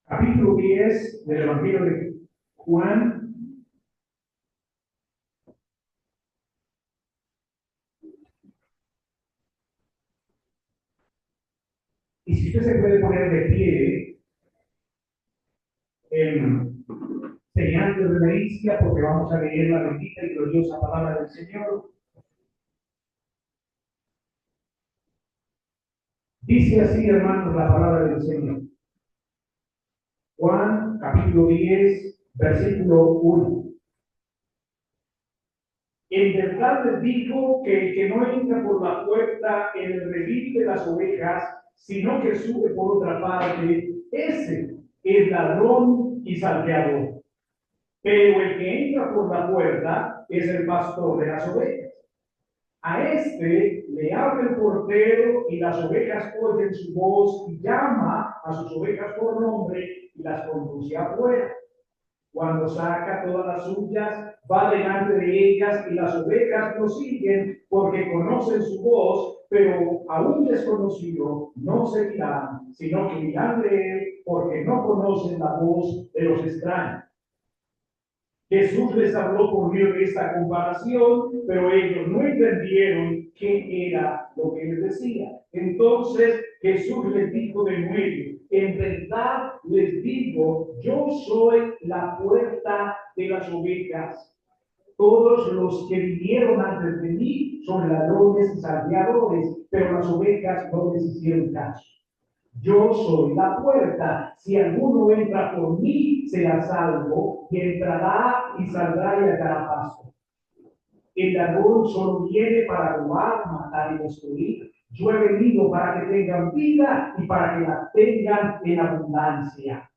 Capítulo 10 del Evangelio de Juan. Y si usted se puede poner de pie en señal de reverencia, porque vamos a leer la bendita y gloriosa palabra del Señor. Dice así, hermanos, la palabra del Señor. Juan, capítulo 10, versículo 1. En verdad les digo que el que no entra por la puerta en el redil de las ovejas, sino que sube por otra parte, ese es ladrón y salteador. Pero el que entra por la puerta es el pastor de las ovejas. A este le abre el portero y las ovejas oyen su voz y llama a sus ovejas por nombre y las conduce afuera. Cuando saca todas las suyas, va delante de ellas y las ovejas lo siguen porque conocen su voz, pero a un desconocido no seguirán, sino que irán de él porque no conocen la voz de los extraños. Jesús les habló por medio de esta comparación, pero ellos no entendieron qué era lo que les decía. Entonces Jesús les dijo de nuevo: en verdad les digo, yo soy la puerta de las ovejas. Todos los que vinieron antes de mí son ladrones y salteadores, pero las ovejas no les hicieron caso. Yo soy la puerta. Si alguno entra por mí, será salvo, y entrará y saldrá y hallará pasto. El ladrón solo viene para robar, matar y destruir. Yo he venido para que tengan vida y para que la tengan en abundancia.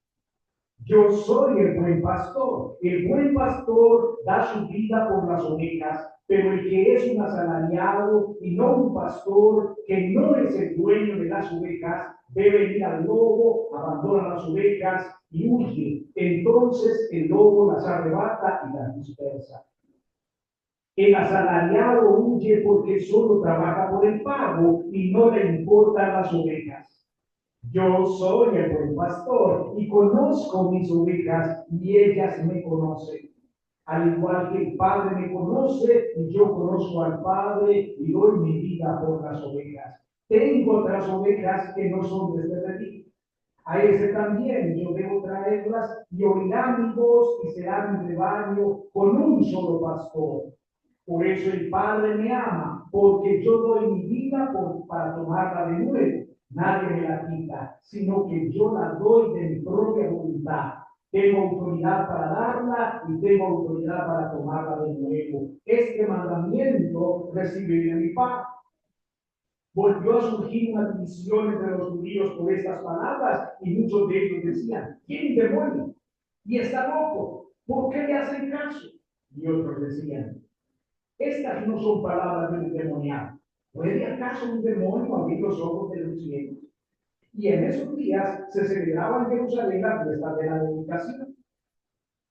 Yo soy el buen pastor. El buen pastor da su vida por las ovejas, pero el que es un asalariado y no un pastor, que no es el dueño de las ovejas, debe ir al lobo, abandona las ovejas y huye. Entonces el lobo las arrebata y las dispersa. El asalariado huye porque solo trabaja por el pago y no le importan las ovejas. Yo soy el buen pastor y conozco mis ovejas y ellas me conocen. Al igual que el Padre me conoce y yo conozco al Padre y doy mi vida por las ovejas. Tengo otras ovejas que no son de este redil. A ese también yo debo traerlas y oirán mi voz y será mi rebaño con un solo pastor. Por eso el Padre me ama, porque yo doy mi vida para tomarla de nuevo. Nadie me la quita, sino que yo la doy de mi propia voluntad. Tengo autoridad para darla y tengo autoridad para tomarla de nuevo. Este mandamiento recibí de mi Padre. Volvió a surgir una división entre los judíos por estas palabras y muchos de ellos decían: ¿quién demonio? Y está loco. ¿Por qué le hacen caso? Y otros decían: estas no son palabras de un demoniado. ¿Puede acaso un demonio abrir los ojos de los ciegos? Y en esos días se celebraba en Jerusalén la fiesta de la dedicación.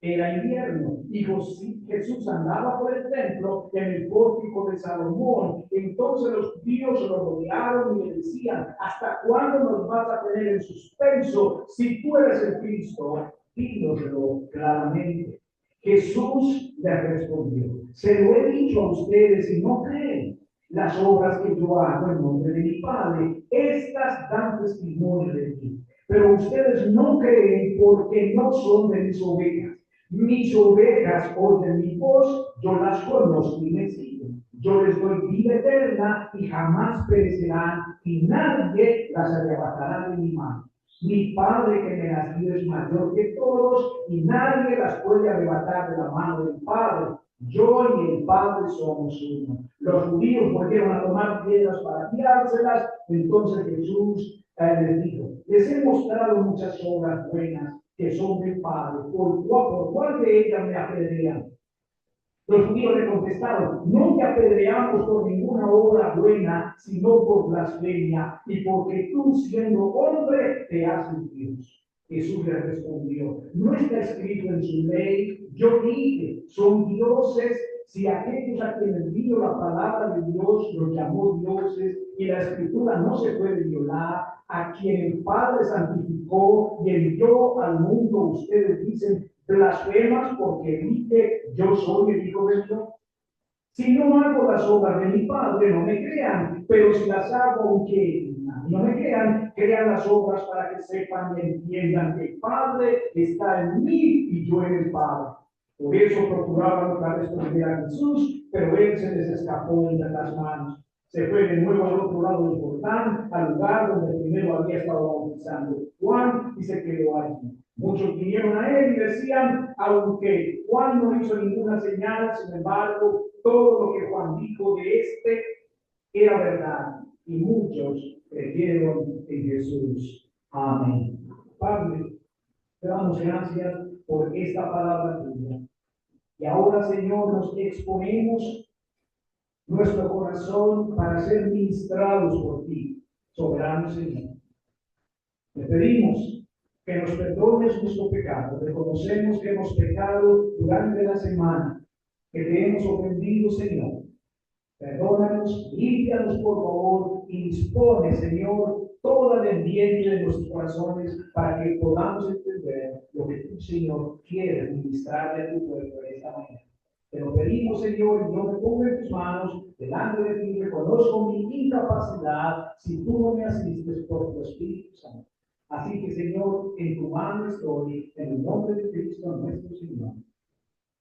Era invierno y Jesús andaba por el templo en el pórtico de Salomón. Entonces los judíos lo rodearon y le decían: ¿hasta cuándo nos vas a tener en suspenso? Si tú eres el Cristo, dínoslo claramente. Jesús le respondió: se lo he dicho a ustedes y no creen. Las obras que yo hago en nombre de mi Padre, estas dan testimonio de mí. Pero ustedes no creen porque no son de mis ovejas. Mis ovejas oyen mi voz, yo las conozco y me siguen. Yo les doy vida eterna y jamás perecerán y nadie las arrebatará de mi mano. Mi Padre que me las dio es mayor que todos y nadie las puede arrebatar de la mano del Padre. Yo y el Padre somos uno. Los judíos volvieron a tomar piedras para tirárselas. Entonces Jesús les dijo: les he mostrado muchas obras buenas que son del Padre. ¿Por cuál de ellas me apedrean? Los judíos le contestaron: no te apedreamos por ninguna obra buena, sino por blasfemia, y porque tú, siendo hombre, te haces Dios. Jesús le respondió: no está escrito en su ley, yo dije, son dioses si aquellos a quienes vino la palabra de Dios los llamó dioses y la escritura no se puede violar, a quien el Padre santificó y envió al mundo, ustedes dicen blasfemas porque dije yo soy el Hijo de Dios? Si no hago las obras de mi Padre, no me crean, pero si las hago, aunque no me crean, crean las obras para que sepan y entiendan que el Padre está en mí y yo en el Padre. Por eso procuraban otra vez prender a Jesús, pero él se les escapó de las manos. Se fue de nuevo al otro lado del Jordán, al lugar donde primero había estado bautizando Juan, y se quedó allí. Muchos vinieron a él y decían, aunque Juan no hizo ninguna señal, sin embargo, todo lo que Juan dijo de este era verdad, y muchos creyeron en Jesús. Amén. Padre, te damos gracias por esta palabra tuya. Y ahora, Señor, nos exponemos nuestro corazón para ser ministrados por ti, soberano Señor. Te pedimos que nos perdones nuestro pecado. Reconocemos que hemos pecado durante la semana, que te hemos ofendido, Señor. Perdónanos, límpianos por favor y dispone, Señor, toda la ambiente de nuestros corazones para que podamos entender lo que tú, Señor, quieres ministrarle a tu pueblo de esta manera. Te lo pedimos, Señor, y yo me pongo en tus manos, delante de ti, reconozco mi incapacidad si tú no me asistes por tu Espíritu Santo. Así que, Señor, en tu mano estoy, en el nombre de Cristo nuestro Señor.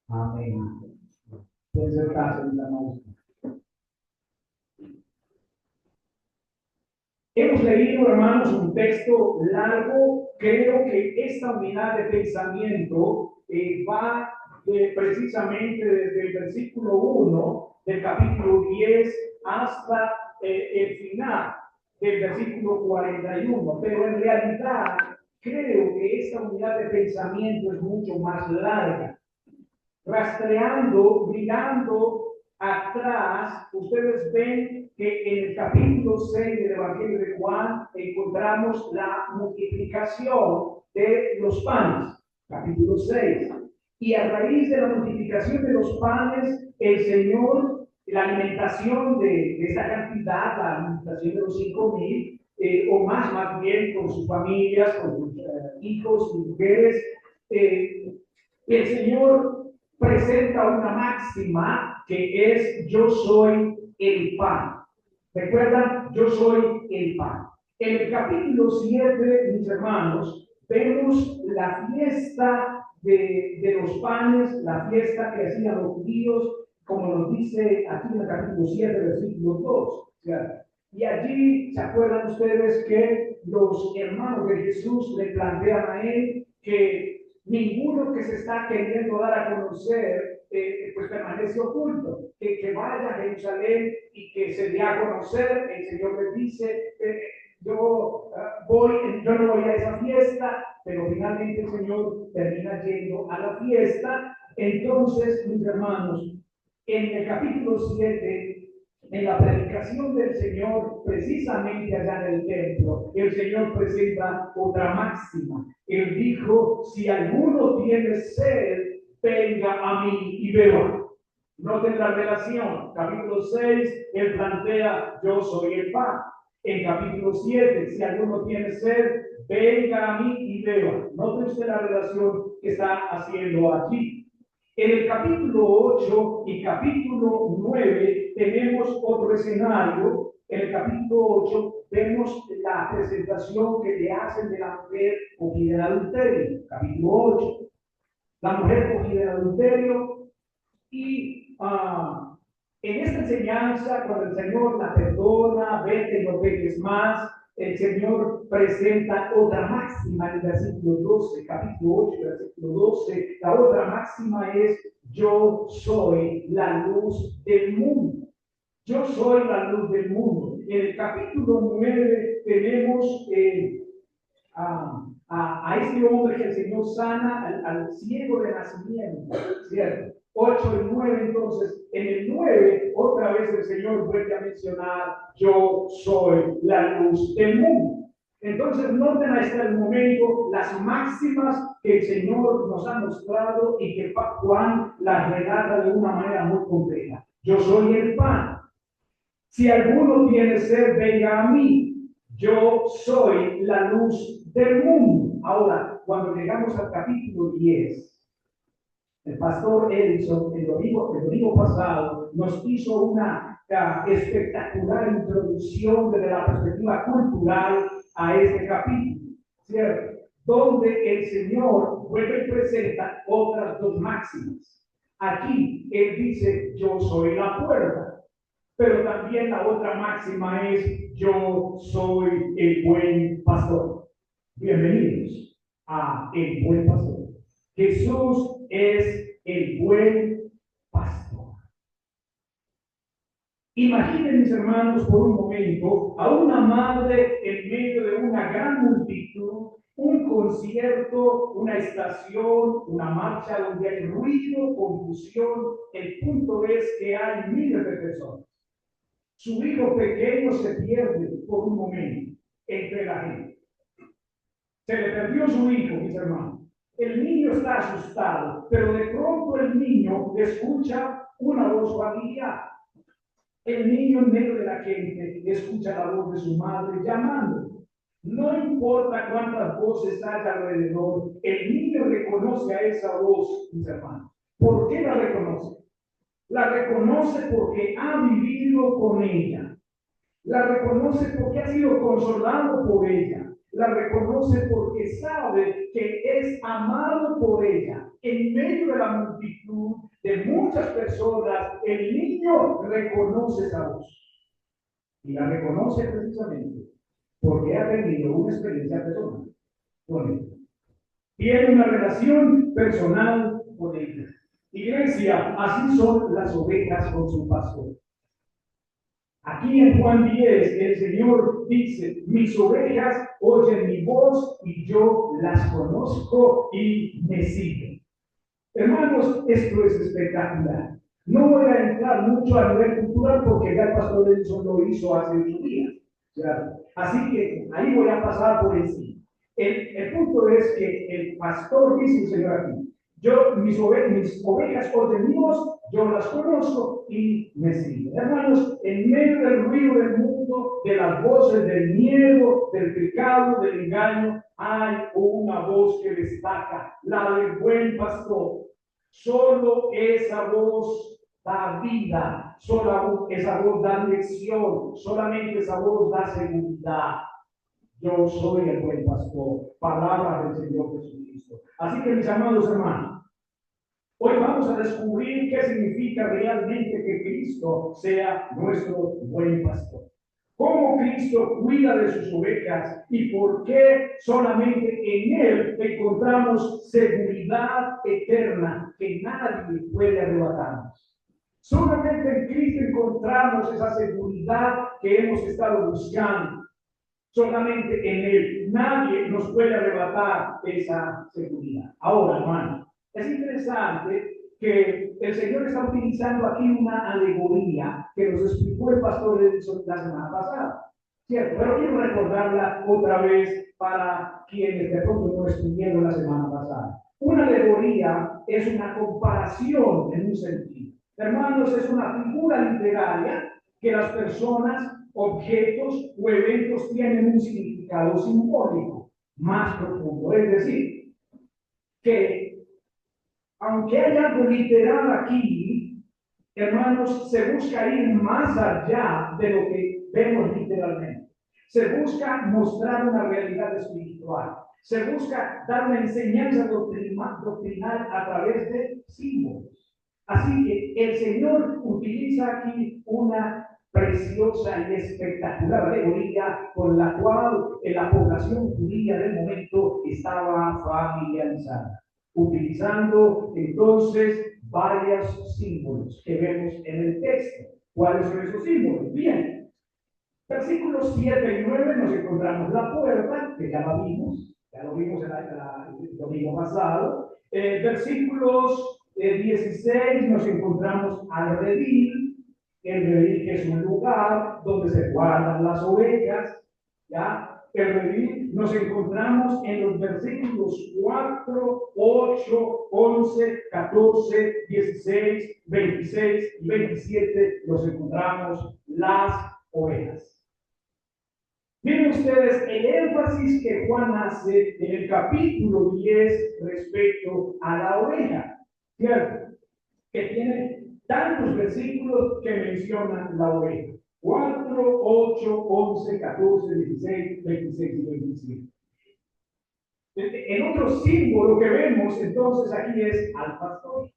Amén. Puede ser caso de la maestra. Hemos leído, hermanos, un texto largo. Creo que esta unidad de pensamiento va precisamente desde el versículo 1 del capítulo 10 hasta el final del versículo 41. Pero en realidad creo que esta unidad de pensamiento es mucho más larga. Rastreando, mirando atrás, ustedes ven que en el capítulo 6 del Evangelio de Juan encontramos la multiplicación de los panes, capítulo 6. Y a raíz de la multiplicación de los panes, el Señor, la alimentación de esta cantidad, la alimentación de los 5,000, o más bien con sus familias, con sus hijos y mujeres, el Señor presenta una máxima que es: yo soy el pan. ¿Recuerdan? Yo soy el pan. En el capítulo 7, mis hermanos, vemos la fiesta de los panes, la fiesta que hacían los judíos, como nos dice aquí en el capítulo 7, versículo 2. ¿Cierto? Y allí, ¿se acuerdan ustedes que los hermanos de Jesús le plantean a él que ninguno que se está queriendo dar a conocer, pues permanece oculto, que vaya a Jerusalén y que se dé a conocer? El Señor les dice, yo no voy a esa fiesta, pero finalmente el Señor termina yendo a la fiesta. Entonces, mis hermanos, en el capítulo 7, en la predicación del Señor, precisamente allá en el templo, el Señor presenta otra máxima. Él dijo: si alguno tiene sed, venga a mí y beba. Noten la relación. Capítulo 6, él plantea: yo soy el pan. En capítulo 7, si alguno tiene sed, venga a mí y beba. Noten usted la relación que está haciendo aquí. En el capítulo 8 y capítulo 9 tenemos otro escenario. En el capítulo 8 vemos la presentación que le hacen de la mujer cogida en adulterio. Capítulo 8. La mujer cogida en adulterio. Y en esta enseñanza, cuando el Señor la perdona, vete y no peques más, el Señor presenta otra máxima en el versículo 12, capítulo 8, versículo 12. La otra máxima es: yo soy la luz del mundo. Yo soy la luz del mundo. En el capítulo 9 tenemos a este hombre que el Señor sana, al ciego de nacimiento, ¿cierto? 8 y 9, entonces, en el 9, otra vez el Señor vuelve a mencionar: yo soy la luz del mundo. Entonces, noten hasta el momento las máximas que el Señor nos ha mostrado y que Juan las relata de una manera muy compleja. Yo soy el pan. Si alguno tiene sed, venga a mí. Yo soy la luz del mundo. Ahora, cuando llegamos al capítulo 10, el pastor Edison, el domingo pasado, nos hizo una espectacular introducción desde la perspectiva cultural a este capítulo, ¿cierto? Donde el Señor vuelve y presenta otras dos máximas. Aquí Él dice, yo soy la puerta, pero también la otra máxima es, yo soy el buen pastor. Bienvenidos a El Buen Pastor. Jesús es el buen pastor. Imaginen, mis hermanos, por un momento a una madre en medio de una gran multitud, un concierto, una estación, una marcha donde hay ruido, confusión. El punto es que hay miles de personas. Su hijo pequeño se pierde por un momento entre la gente. Se le perdió su hijo, mis hermanos. El niño está asustado, pero de pronto el niño escucha una voz familiar. El niño en medio de la gente escucha la voz de su madre llamando. No importa cuántas voces hay alrededor, el niño reconoce a esa voz, mis hermanos. ¿Por qué la reconoce? La reconoce porque ha vivido con ella. La reconoce porque ha sido consolado por ella. La reconoce porque sabe que es amado por ella. En medio de la multitud de muchas personas, el niño reconoce esa voz. Y la reconoce precisamente porque ha tenido una experiencia personal con ella. Tiene una relación personal con ella. Iglesia, así son las ovejas con su pastor. Aquí en Juan 10, el Señor dice, mis ovejas oyen mi voz y yo las conozco y me siguen. Hermanos, esto es espectacular. No voy a entrar mucho a nivel cultural porque ya el pastor Edison lo hizo hace 8 días. ¿Cierto? Así que ahí voy a pasar por encima. El punto es que el pastor dice el Señor aquí, mis ovejas oyen mi voz, yo las conozco y me siguen. Hermanos, en medio del ruido del mundo, de las voces del miedo, del pecado, del engaño, hay una voz que destaca, la del buen pastor. Solo esa voz da vida, solo esa voz da dirección, solamente esa voz da seguridad. Yo soy el buen pastor, palabra del Señor Jesucristo. Así que mis amados hermanos, hoy vamos a descubrir qué significa realmente que Cristo sea nuestro buen pastor. Cómo Cristo cuida de sus ovejas y por qué solamente en Él encontramos seguridad eterna que nadie puede arrebatarnos. Solamente en Cristo encontramos esa seguridad que hemos estado buscando. Solamente en Él nadie nos puede arrebatar esa seguridad. Ahora, hermano, es interesante que el Señor está utilizando aquí una alegoría que nos explicó el pastor Edison la semana pasada, ¿cierto? Pero quiero recordarla otra vez para quienes de pronto no estuvieron la semana pasada. Una alegoría es una comparación en un sentido. Hermanos, es una figura literaria que las personas, objetos o eventos tienen un significado simbólico más profundo. Es decir, que aunque hay algo literal aquí, hermanos, se busca ir más allá de lo que vemos literalmente. Se busca mostrar una realidad espiritual. Se busca dar una enseñanza doctrinal a través de símbolos. Así que el Señor utiliza aquí una preciosa y espectacular alegoría con la cual la población judía del momento estaba familiarizada, utilizando entonces varios símbolos que vemos en el texto. ¿Cuáles son esos símbolos? Bien, versículos 7 y 9 nos encontramos la puerta, que ya lo vimos el domingo pasado. Versículos 16 nos encontramos al redil, el redil que es un lugar donde se guardan las ovejas. ¿Ya? El redil nos encontramos en los versículos 4, 8, 11, 14, 16, 26 y 27. Nos encontramos las ovejas. Miren ustedes el énfasis que Juan hace en el capítulo 10 respecto a la oveja, ¿cierto? Que tiene tantos versículos que mencionan la oveja. 4, 8, 11, 14, 16, 26 y 27. En otro símbolo que vemos entonces aquí es al pastor,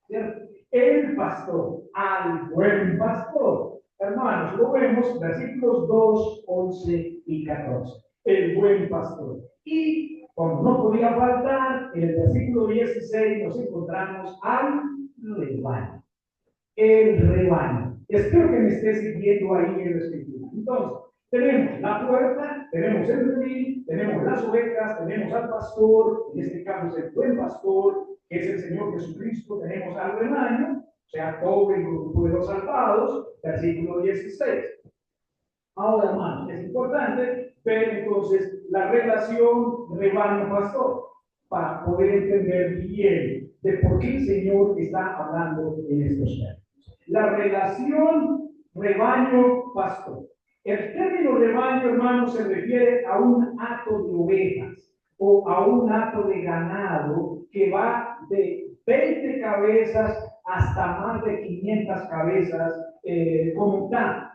¿cierto? El pastor, al buen pastor. Hermanos, lo vemos, versículos 2, 11 y 14. El buen pastor. Y, como no podía faltar, en el versículo 16 nos encontramos al rebaño. El rebaño. Espero que me esté siguiendo ahí en la escritura. Entonces, tenemos la puerta, tenemos el redil, tenemos las ovejas, tenemos al pastor, en este caso es el buen pastor, que es el Señor Jesucristo, tenemos al rebaño, o sea, todo el grupo de los salvados, versículo 16. Ahora, hermanos, es importante ver entonces la relación rebaño-pastor para poder entender bien de por qué el Señor está hablando en estos términos. La relación rebaño-pastor. El término rebaño, hermanos, se refiere a un hato de ovejas o a un hato de ganado que va de 20 cabezas hasta más de 500 cabezas como tal.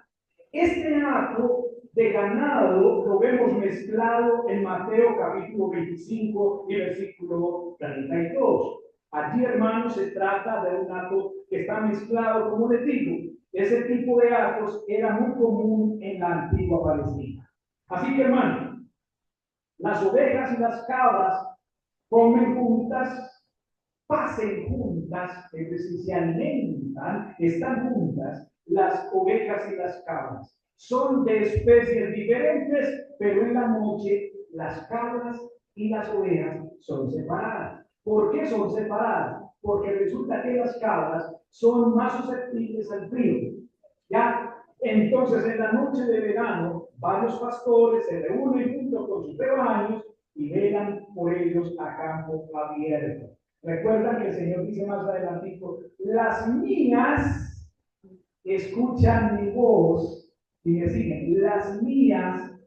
Este hato de ganado lo vemos mezclado en Mateo capítulo 25 y versículo 32. Allí, hermanos, se trata de un hato que está mezclado, como les digo. Ese tipo de hatos era muy común en la antigua Palestina. Así que, hermanos, las ovejas y las cabras comen juntas, pasen juntas, es decir, se alimentan, están juntas, las ovejas y las cabras. Son de especies diferentes, pero en la noche las cabras y las ovejas son separadas. ¿Por qué son separadas? Porque resulta que las cabras son más susceptibles al frío. ¿Ya? Entonces, en la noche de verano, varios pastores se reúnen junto con sus rebaños y velan por ellos a campo abierto. Recuerdan que el Señor dice más adelante, las mías escuchan mi voz y me siguen, las mías.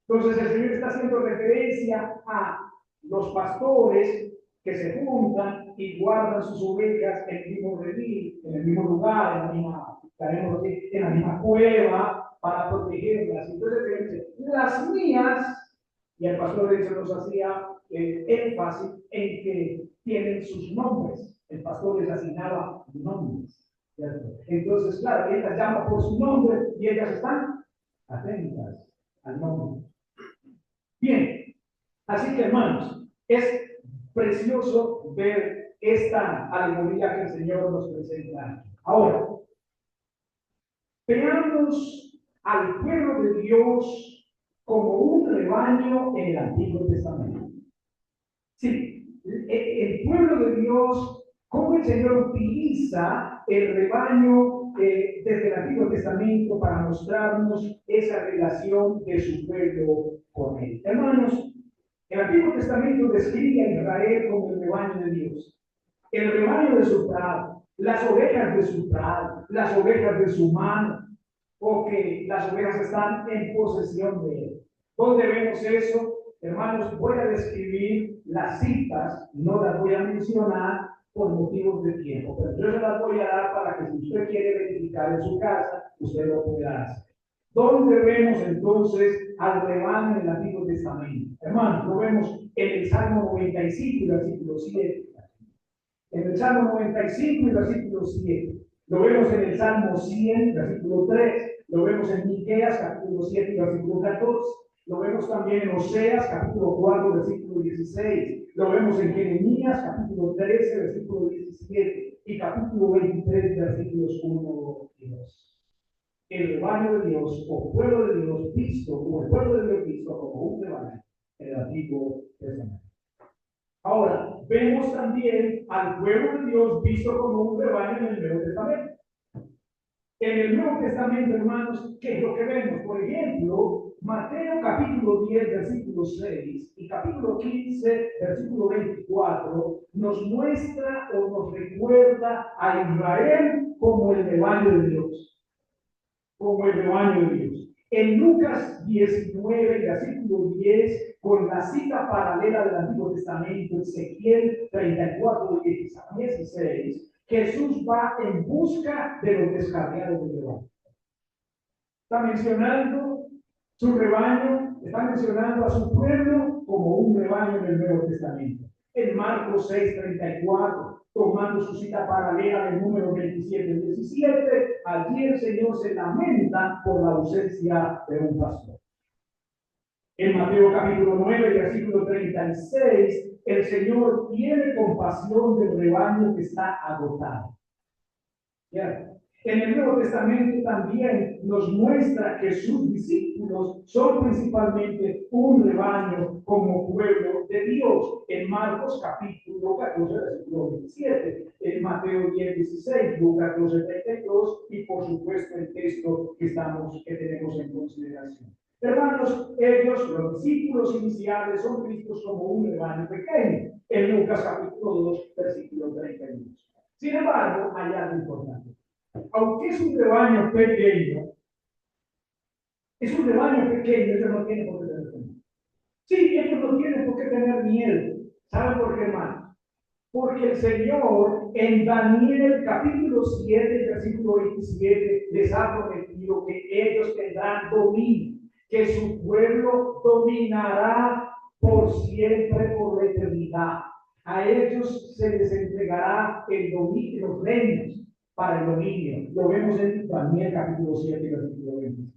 Entonces el Señor está haciendo referencia a los pastores que se juntan y guardan sus ovejas en el mismo redil, en el mismo lugar, en la misma cueva para protegerlas. Entonces el Señor dice, las mías, y el pastor de nos hacía énfasis en que tienen sus nombres. El pastor les asignaba nombres, ¿cierto? Entonces, claro, él las llama por su nombre y ellas están atentas al nombre. Bien, así que, hermanos, es precioso ver esta alegoría que el Señor nos presenta. Ahora, veamos al pueblo de Dios como un rebaño en el Antiguo Testamento. Sí, el pueblo de Dios, cómo el Señor utiliza el rebaño desde el Antiguo Testamento para mostrarnos esa relación de su pueblo con él. Hermanos, el Antiguo Testamento describe a Israel como el rebaño de Dios, el rebaño de su prado, las ovejas de su prado, las ovejas de su mano, o que las ovejas están en posesión de él. ¿Dónde vemos eso? Hermanos, voy a describir las citas, no las voy a mencionar por motivos de tiempo, pero yo se las voy a dar para que si usted quiere verificar en su casa, usted lo pueda hacer. ¿Dónde vemos entonces al rebaño en el Antiguo Testamento? Hermanos, lo vemos en el Salmo 95 versículo 7. En el Salmo 95 y versículo 7. Lo vemos en el Salmo 100, versículo 3. Lo vemos en Miqueas, capítulo 7 y versículo 14. Lo vemos también en Oseas, capítulo 4, versículo 16. Lo vemos en Jeremías, capítulo 13, versículo 17. Y capítulo 23, versículos 1 y 2. El rebaño de Dios, o pueblo de Dios visto, como el pueblo de Dios visto, como un rebaño en el Antiguo Testamento. Ahora, vemos también al pueblo de Dios visto como un rebaño en el Nuevo Testamento. En el Nuevo Testamento, hermanos, ¿qué es lo que vemos? Por ejemplo, Mateo capítulo 10, versículo 6 y capítulo 15, versículo 24 nos muestra o nos recuerda a Israel como el rebaño de Dios. Como el rebaño de Dios. En Lucas 19, versículo 10, con la cita paralela del Antiguo Testamento, Ezequiel 34, 16, Jesús va en busca de los descarriados del rebaño. Está mencionando su rebaño, está mencionando a su pueblo como un rebaño en el Nuevo Testamento. En Marcos 6:34, tomando su cita paralela del número 27-17, allí el Señor se lamenta por la ausencia de un pastor. En Mateo capítulo 9, versículo 36, el Señor tiene compasión del rebaño que está agotado. ¿Cierto? En el Nuevo Testamento también nos muestra que sus discípulos son principalmente un rebaño como pueblo de Dios. En Marcos capítulo 14, versículo 27, en Mateo 10, 16, Lucas 12, 32 y por supuesto el texto que tenemos en consideración. Hermanos, ellos, los discípulos iniciales, son vistos como un rebaño pequeño. En Lucas capítulo 2, versículo 32. Sin embargo, hay algo importante. Aunque es un rebaño pequeño, ellos no tienen por qué tener miedo. Sí, ellos no tienen por qué tener miedo. ¿Saben por qué, hermano? Porque el Señor en Daniel capítulo 7, versículo 27, les ha prometido que ellos tendrán dominio, que su pueblo dominará por siempre, por la eternidad. A ellos se les entregará el dominio, los reinos para el dominio. Lo vemos en Daniel capítulo 7, versículo 27.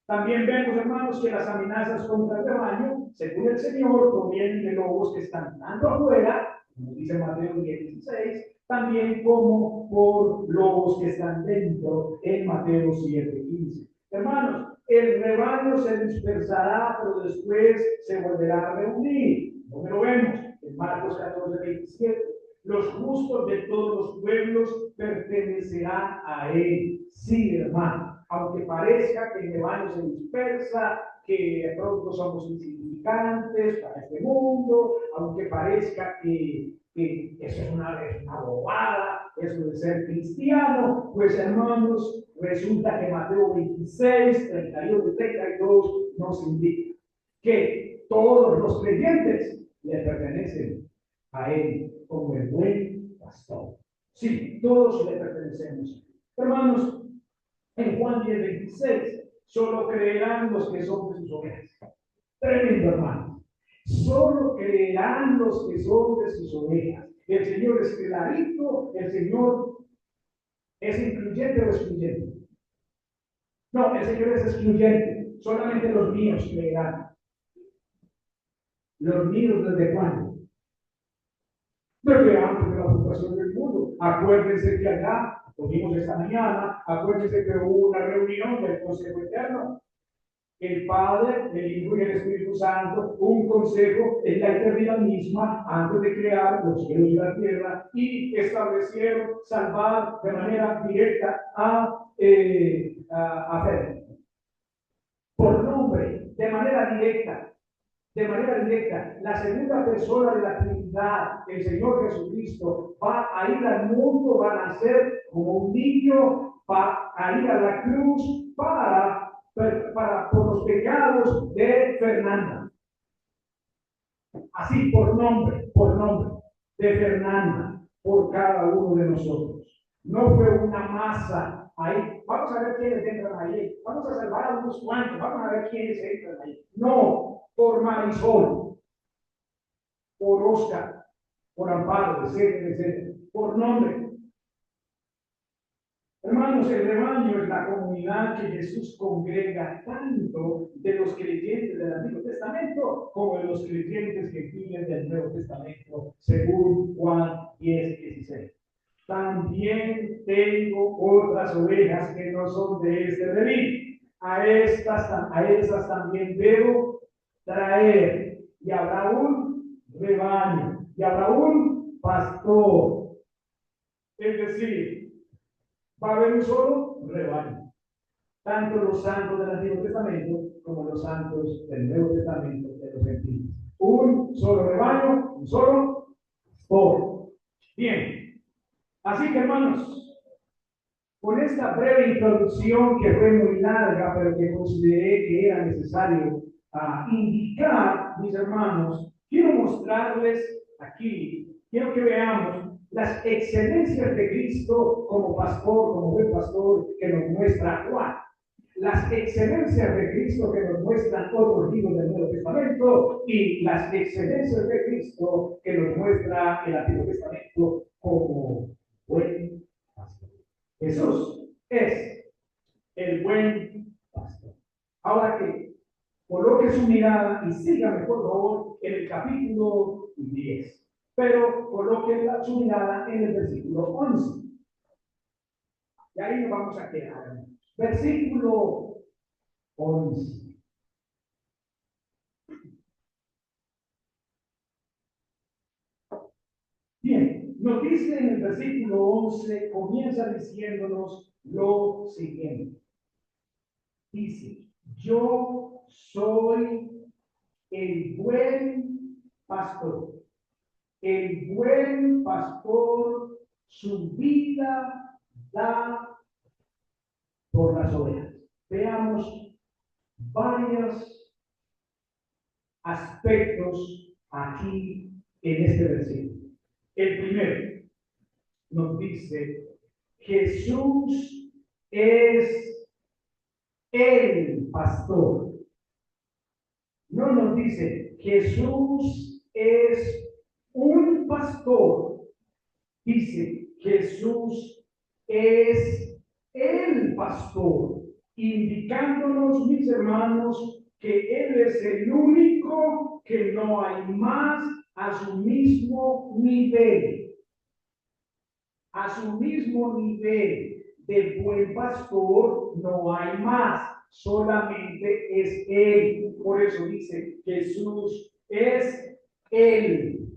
También vemos, hermanos, que las amenazas contra el rebaño, según el Señor, provienen de lobos que están tanto afuera, como dice Mateo 16, también como por lobos que están dentro en Mateo 7:15. Hermanos, el rebaño se dispersará, pero después se volverá a reunir. ¿Dónde lo vemos? En Marcos 14:27. Los justos de todos los pueblos pertenecerán a él. Sí, hermano. Aunque parezca que el rebaño se dispersa, que de pronto somos insignificantes para este mundo, aunque parezca que eso es una bobada, eso de ser cristiano, pues hermanos, resulta que Mateo 26, 31 y 32 nos indica que todos los creyentes le pertenecen a él como el buen pastor. Sí, todos le pertenecemos. Hermanos, en Juan 10:26, solo creerán los que son de sus ovejas. Tremendo, hermano. Solo creerán los que son de sus ovejas. El Señor es clarito, el Señor es incluyente o excluyente. No, el Señor es excluyente. Solamente los míos creerán. Los míos, ¿desde cuándo? Desde antes de la fundación del mundo. Acuérdense que acá, lo vimos esta mañana, acuérdense que hubo una reunión del Consejo Eterno. El Padre, el Hijo y el Espíritu Santo, un consejo en la eternidad misma, antes de crear los cielos y la tierra, y establecieron salvar de manera directa a Pedro. Por nombre, de manera directa. De manera directa, la segunda persona de la Trinidad, el Señor Jesucristo, va a ir al mundo, va a nacer como un niño, va a ir a la cruz por los pecados de Fernanda. Así, por nombre, de Fernanda, por cada uno de nosotros. No fue una masa ahí. Vamos a ver quiénes entran ahí. Vamos a salvar a unos cuantos. Vamos a ver quiénes entran ahí. No, por Marisol, por Oscar, por Amparo, etcétera, etcétera. Por nombre. Hermanos, el rebaño es la comunidad que Jesús congrega tanto de los creyentes del Antiguo Testamento como de los creyentes que viven del Nuevo Testamento, según Juan 10:16. También tengo otras ovejas que no son de este redil. A estas también debo traer. Y habrá un rebaño, y habrá un pastor. Es decir, va a haber un solo rebaño. tanto los santos del Antiguo Testamento como los santos del Nuevo Testamento de los gentiles. Un solo rebaño, un solo pastor. Bien, así que hermanos, con esta breve introducción que fue muy larga, pero que consideré que era necesario indicar, mis hermanos, quiero mostrarles aquí, quiero que veamos las excelencias de Cristo como pastor, como buen pastor que nos muestra Juan. Las excelencias de Cristo que nos muestran otros libros del Nuevo Testamento y las excelencias de Cristo que nos muestra el Antiguo Testamento como buen pastor. Jesús es el buen pastor. Ahora que coloque su mirada y sígame por favor en el capítulo 10, pero coloque su mirada en el versículo 11. Y ahí nos vamos a quedar. Versículo 11. Bien, nos dice en el versículo 11, comienza diciéndonos lo siguiente. Dice, yo soy el buen pastor. El buen pastor su vida da por las ovejas. Veamos varios aspectos aquí en este versículo. El primero nos dice, Jesús es el pastor. No nos dice, Jesús es un pastor. Dice, Jesús es el pastor, indicándonos, mis hermanos, que Él es el único, que no hay más a su mismo nivel. A su mismo nivel de buen pastor no hay más, solamente es Él. Por eso dice, Jesús es Él.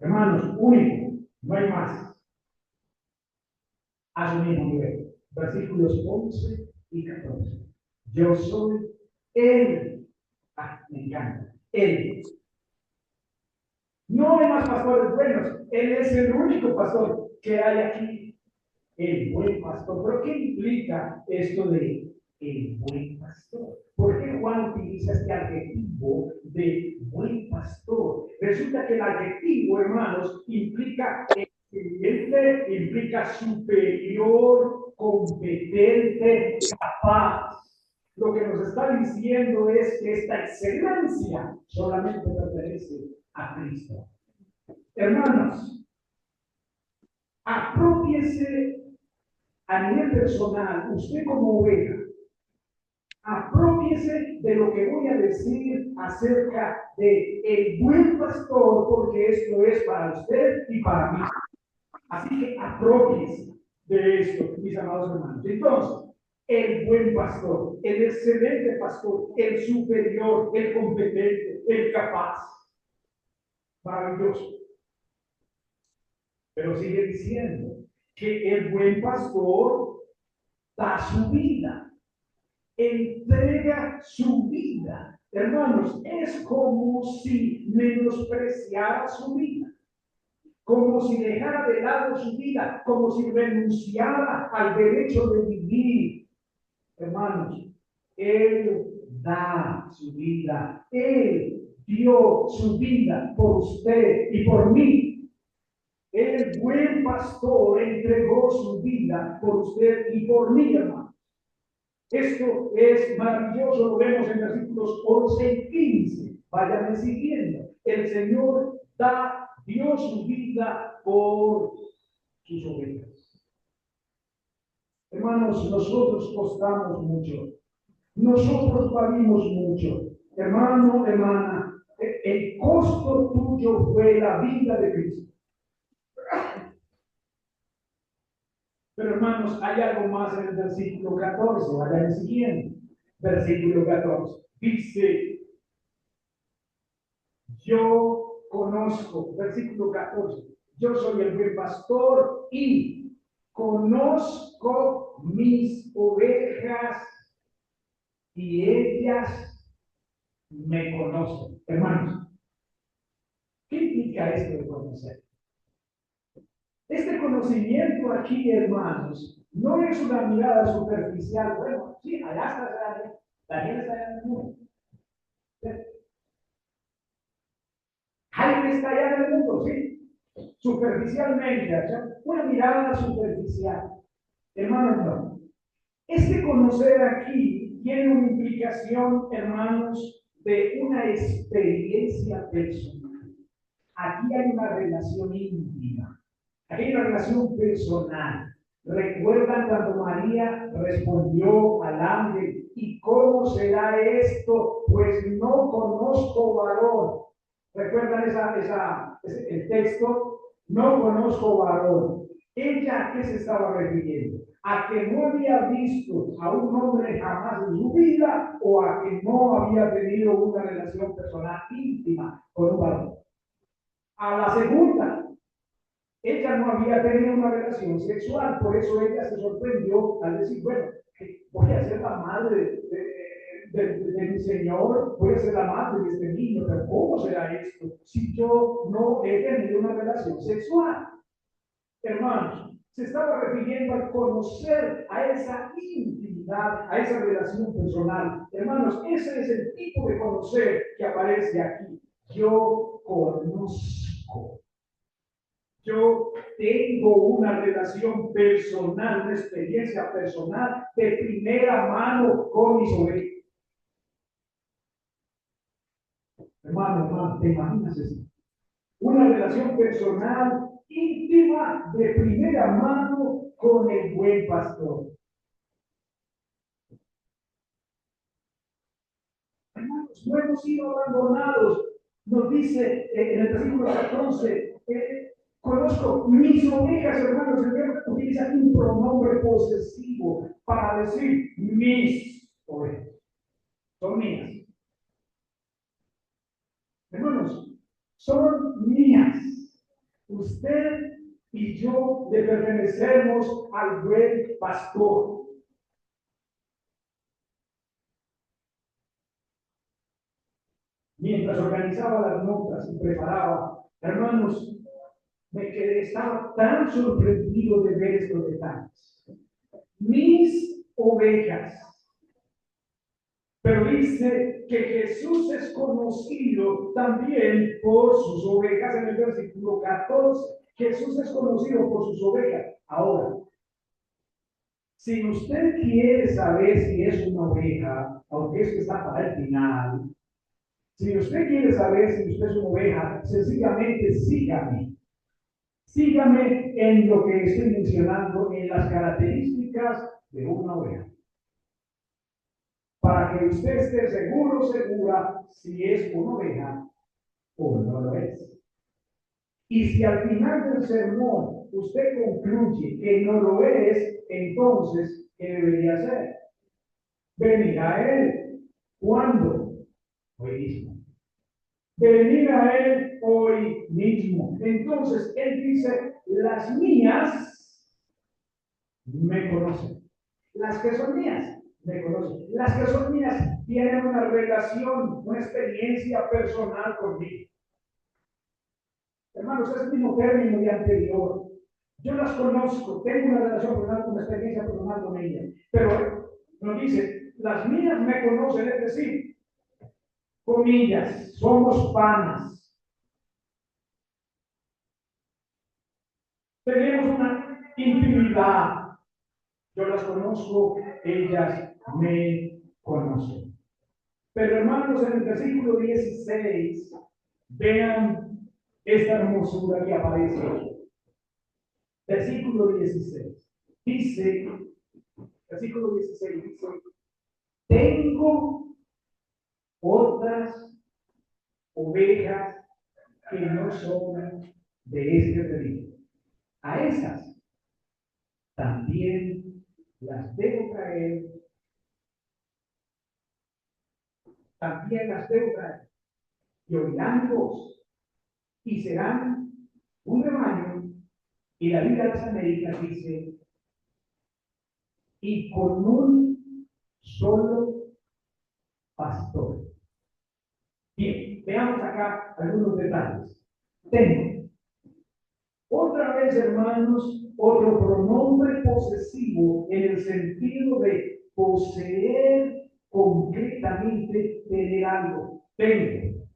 Hermanos, único, no hay más. A su mismo nivel. Versículos 11 y 14. Yo soy Él. Me encanta. Él. No hay más pastores buenos. Él es el único pastor que hay aquí. El buen pastor. ¿Pero qué implica esto de el buen pastor? ¿Por qué Juan utiliza este adjetivo de buen pastor? Resulta que el adjetivo, hermanos, implica excelente, implica superior, competente, capaz. Lo que nos está diciendo es que esta excelencia solamente pertenece a Cristo. Hermanos, aprópiese a nivel personal, usted como oveja, aprópiese de lo que voy a decir acerca de el buen pastor, porque esto es para usted y para mí. Así que aprópiese de esto, mis amados hermanos. Entonces, el buen pastor, el excelente pastor, el superior, el competente, el capaz. Maravilloso. Pero sigue diciendo que el buen pastor da su vida, entrega su vida. Hermanos, es como si menospreciara su vida, como si dejara de lado su vida, como si renunciara al derecho de vivir. Hermanos, Él da su vida, Él dio su vida por usted y por mí. El buen pastor entregó su vida por usted y por mí, hermano. Esto es maravilloso, lo vemos en versículos 11 y 15. Vayan siguiendo. El Señor dio su vida por sus ovejas. Hermanos, nosotros costamos mucho. Nosotros valimos mucho. Hermano, hermana, el costo tuyo fue la vida de Cristo. Pero hermanos, hay algo más en el versículo 14, vayan siguiendo. Versículo 14. Dice, yo conozco, versículo 14, yo soy el buen pastor y conozco mis ovejas y ellas me conocen. Hermanos, ¿qué implica esto de conocer? Este conocimiento aquí, hermanos, no es una mirada superficial. Bueno, sí, allá está Daniel está allá en el mundo. Jaime está allá en el mundo, sí. Superficialmente, una mirada superficial. Hermanos, no. Este conocer aquí tiene una implicación, hermanos, de una experiencia personal. Aquí hay una relación íntima. Aquí hay una relación personal. ¿Recuerdan cuando María respondió al ángel? ¿Y cómo será esto? Pues no conozco varón. ¿Recuerdan el texto? No conozco varón. ¿Ella a qué se estaba refiriendo? ¿A que no había visto a un hombre jamás en su vida o a que no había tenido una relación personal íntima con un varón? A la segunda, ella no había tenido una relación sexual, por eso ella se sorprendió al decir, bueno, voy a ser la madre de mi Señor, voy a ser la madre de este niño, pero ¿cómo será esto si yo no he tenido una relación sexual? Hermanos, se estaba refiriendo al conocer, a esa intimidad, a esa relación personal. Hermanos, ese es el tipo de conocer que aparece aquí. Yo conozco. Yo tengo una relación personal, una experiencia personal de primera mano con mis ovejas. Hermano, ¿te imaginas eso? Una relación personal íntima de primera mano con el buen pastor. Hermanos, no hemos sido abandonados. Nos dice en el versículo 14, conozco mis ovejas, hermanos. El verbo utiliza un pronombre posesivo para decir mis ovejas. Son mías. Hermanos, son mías. Usted y yo le pertenecemos al buen pastor. Mientras organizaba las notas y preparaba, hermanos, estaba tan sorprendido de ver estos detalles. Mis ovejas. Pero dice que Jesús es conocido también por sus ovejas en el versículo 14. Jesús es conocido por sus ovejas. Ahora, si usted quiere saber si es una oveja, aunque esto está para el final, si usted quiere saber si usted es una oveja, sencillamente sígame. Sígame en lo que estoy mencionando, en las características de una oveja. Para que usted esté seguro, segura, si es una oveja o no lo es. Y si al final del sermón usted concluye que no lo es, entonces, ¿qué debería hacer? Venir a Él. ¿Cuándo? Hoy mismo. Venir a Él hoy mismo. Entonces, Él dice, las mías me conocen. Las que son mías me conocen. Las que son mías tienen una relación, una experiencia personal conmigo. Hermanos, es el mismo término de anterior. Yo las conozco, tengo una relación personal, una experiencia personal con ellas. Pero nos dice, las mías me conocen, es decir, comillas, somos panas. Tenemos una intimidad. Yo las conozco, ellas me conocen. Pero hermanos, en el versículo 16, vean esta hermosura que aparece. Versículo 16. Dice, versículo 16 dice, tengo otras ovejas que no son de este redil. A esas también las debo traer, también las debo traer. Y oirán mi voz, y serán un rebaño. Y la Biblia de las Américas dice, y con un solo pastor. Bien, veamos acá algunos detalles. Tengo, otra vez, hermanos, otro pronombre posesivo en el sentido de poseer concretamente, tener algo. Tengo.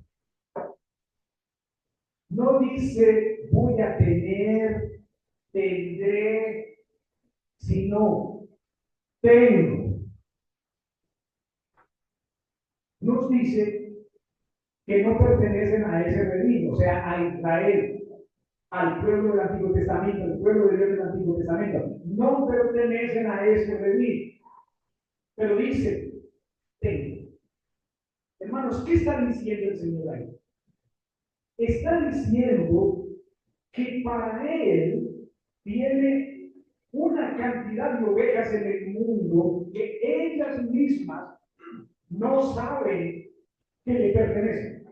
No dice voy a tener, tendré, sino tengo. Nos dice que no pertenecen a ese redil, o sea, a Israel, al pueblo del Antiguo Testamento, al pueblo de Dios del Antiguo Testamento. No pertenecen a ese redil, pero dice, tengo. Hermanos, ¿qué está diciendo el Señor ahí? Está diciendo que para Él tiene una cantidad de ovejas en el mundo que ellas mismas no saben que le pertenecen.